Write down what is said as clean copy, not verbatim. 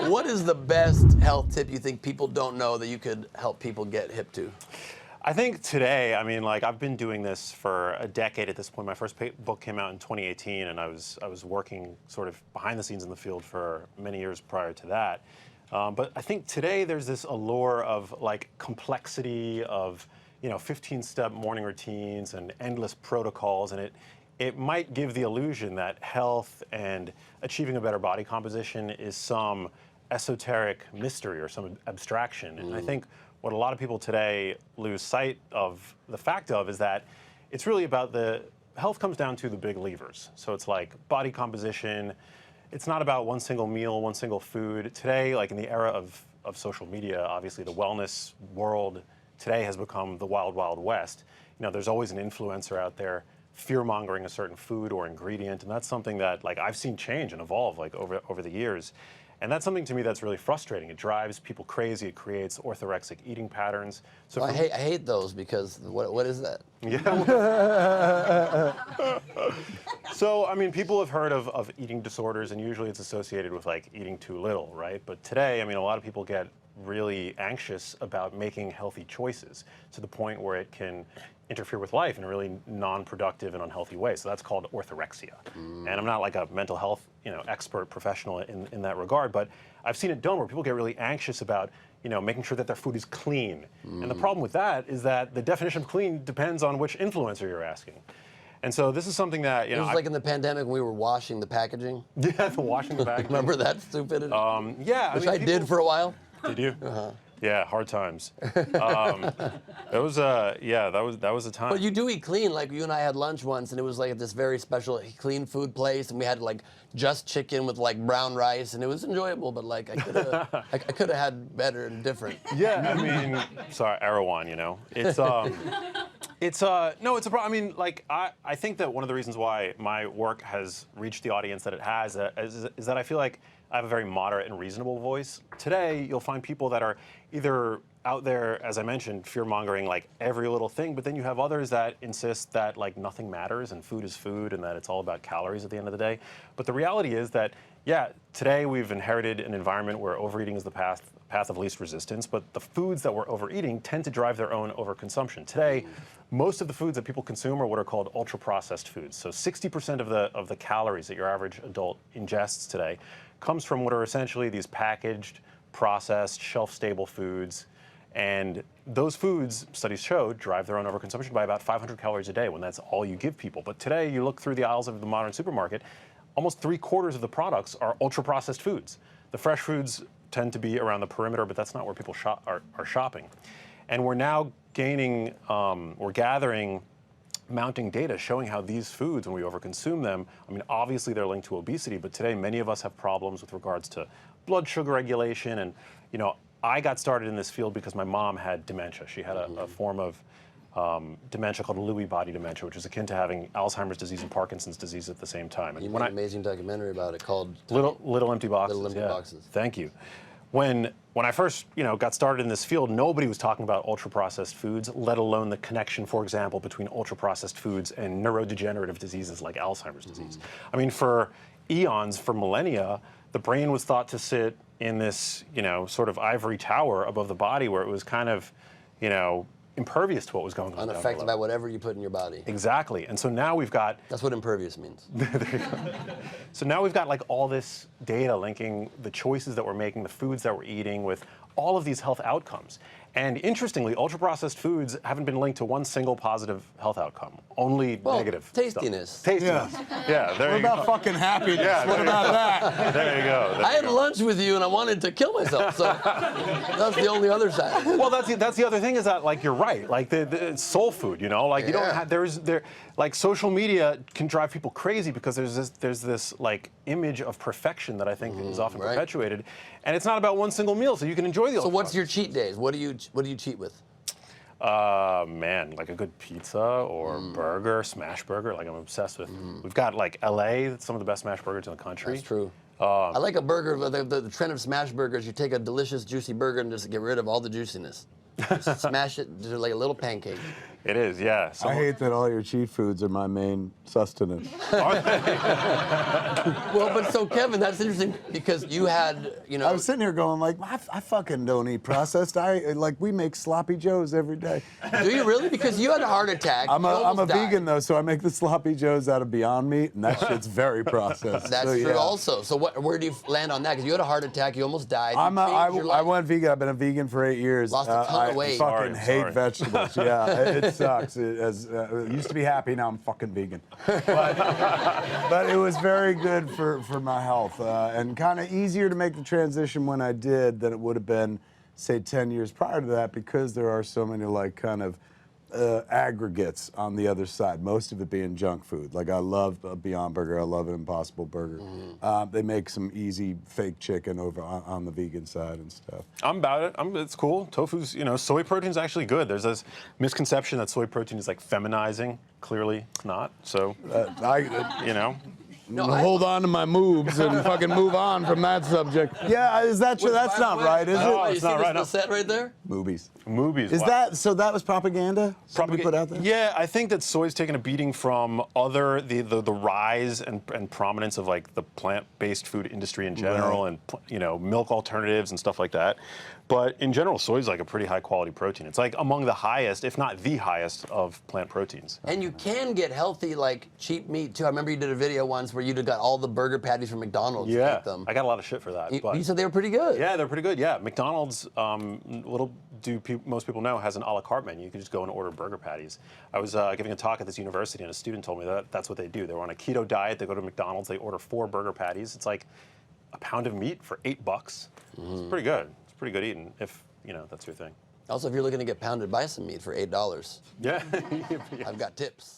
What is the best health tip you think people don't know that you could help people get hip to? I think today, I mean, like I've been doing this for a decade at this point. My first book came out in 2018, and I was working sort of behind the scenes in the field for many years prior to that. But I think today there's this allure of like complexity of 15-step morning routines and endless protocols, and it might give the illusion that health and achieving a better body composition is some esoteric mystery or some abstraction. And I think what a lot of people today lose sight of the fact of is that it's really about health comes down to the big levers. So it's like body composition. It's not about one single meal, one single food. Today, like in the era of social media, obviously the wellness world today has become the wild, wild west. There's always an influencer out there fear-mongering a certain food or ingredient, and that's something that like I've seen change and evolve like over the years. And that's something to me that's really frustrating. It drives people crazy. It creates orthorexic eating patterns. So I hate those because what is that? Yeah. So, I mean, people have heard of eating disorders, and usually it's associated with like eating too little, right? But today, I mean, a lot of people get really anxious about making healthy choices to the point where it can interfere with life in a really non-productive and unhealthy way. So that's called orthorexia. And I'm not like a mental health expert professional in that regard, but I've seen it done where people get really anxious about making sure that their food is clean. And the problem with that is that the definition of clean depends on which influencer you're asking. And so this is something that, It was like in the pandemic when we were washing the packaging. Yeah, the washing the packaging. Remember that stupidity? Yeah. Which I did for a while. Did you? Uh-huh. Yeah, hard times. That was a time. But you do eat clean. Like you and I had lunch once, and it was like at this very special clean food place, and we had like just chicken with like brown rice, and it was enjoyable. But like I could have had better and different. Yeah, I mean, sorry, Erewhon. It's no, it's a problem. I mean, like I think that one of the reasons why my work has reached the audience that it has is that I feel like I have a very moderate and reasonable voice. Today, you'll find people that are either out there, as I mentioned, fear-mongering like every little thing, but then you have others that insist that like nothing matters and food is food and that it's all about calories at the end of the day. But the reality is that, yeah, today we've inherited an environment where overeating is the path of least resistance, but the foods that we're overeating tend to drive their own overconsumption. Today, most of the foods that people consume are what are called ultra-processed foods. So 60% of the calories that your average adult ingests today comes from what are essentially these packaged, processed, shelf-stable foods. And those foods, studies show, drive their own overconsumption by about 500 calories a day when that's all you give people. But today, you look through the aisles of the modern supermarket, almost 3/4 of the products are ultra-processed foods. The fresh foods tend to be around the perimeter, but that's not where people are shopping. And we're now gathering mounting data showing how these foods, when we overconsume them, I mean, obviously they're linked to obesity, but today many of us have problems with regards to blood sugar regulation. And, I got started in this field because my mom had dementia. She had a form of dementia called Lewy body dementia, which is akin to having Alzheimer's disease and Parkinson's disease at the same time. And you made an amazing documentary about it called Little Empty Boxes. Little Empty Boxes. Thank you. When I first got started in this field, nobody was talking about ultra-processed foods, let alone the connection, for example, between ultra-processed foods and neurodegenerative diseases like Alzheimer's disease. I mean, for eons, for millennia, the brain was thought to sit in this, sort of ivory tower above the body where it was kind of, impervious to what was going on. Unaffected by whatever you put in your body. Exactly. And so now we've got... That's what impervious means. There you go. So now we've got like all this data linking the choices that we're making, the foods that we're eating with all of these health outcomes. And interestingly, ultra-processed foods haven't been linked to one single positive health outcome, only negative tastiness. Stuff. Tastiness. Yeah, there you go. What about fucking happiness? Yeah, what about that? There you go. I had lunch with you and I wanted to kill myself, so that's the only other side. Well, that's the other thing is that, like, you're right. Like, it's soul food, you don't have, like, social media can drive people crazy because there's this like image of perfection that I think is often perpetuated, and it's not about one single meal, so you can enjoy the. So what's your cheat days? What do you cheat with? Man, like a good pizza or burger, smash burger. Like I'm obsessed with. We've got like LA, some of the best smash burgers in the country. That's true. I like a burger. The trend of smash burgers, you take a delicious, juicy burger and just get rid of all the juiciness. Just smash it, just like a little pancake. It is, yeah. I hate that all your cheat foods are my main sustenance. Are they? Well, but so Kevin, that's interesting because you had, you know. I was sitting here going like, I fucking don't eat processed. We make sloppy joes every day. Do you really? Because you had a heart attack. I'm You a almost died. vegan though, so I make the sloppy joes out of Beyond Meat, and that shit's very processed. That's so, true yeah. also. So where do you land on that? Because you had a heart attack, you almost died. You I changed your life. went vegan. I've been a vegan for 8 years. Lost a ton of weight. I fucking Sorry, hate sorry. vegetables. Yeah, it sucks. It used to be happy, now I'm fucking vegan. But it was very good for my health, and kind of easier to make the transition when I did than it would have been, say, 10 years prior to that, because there are so many like kind of aggregates on the other side, most of it being junk food. Like I love a Beyond Burger, I love an Impossible Burger. They make some easy fake chicken over on the vegan side and stuff. I'm about it. It's cool. Tofu's, soy protein's actually good. There's this misconception that soy protein is like feminizing. Clearly, it's not. So, Hold on to my moves and fucking move on from that subject. Yeah, is that true? That's not right, is No, it? You it's see not this right, no. set right there? Movies. Movies. Is wow. that, so that was propaganda? Somebody put out there? Yeah, I think that soy's taken a beating from the rise and prominence of like the plant-based food industry in general, Right. and milk alternatives and stuff like that. But in general, soy's like a pretty high quality protein. It's like among the highest, if not the highest, of plant proteins. And you can get healthy, like cheap meat too. I remember you did a video once where you got all the burger patties from McDonald's. Yeah, Ate them. I got a lot of shit for that. You said they were pretty good. Yeah, they're pretty good. Yeah, McDonald's, most people know, has an a la carte menu. You can just go and order burger patties. I was giving a talk at this university, and a student told me that that's what they do. They're on a keto diet. They go to McDonald's. They order 4 burger patties. It's like a pound of meat for $8. It's pretty good. It's pretty good eating if that's your thing. Also, if you're looking to get pounded, buy some meat for $8. Yeah. I've got tips.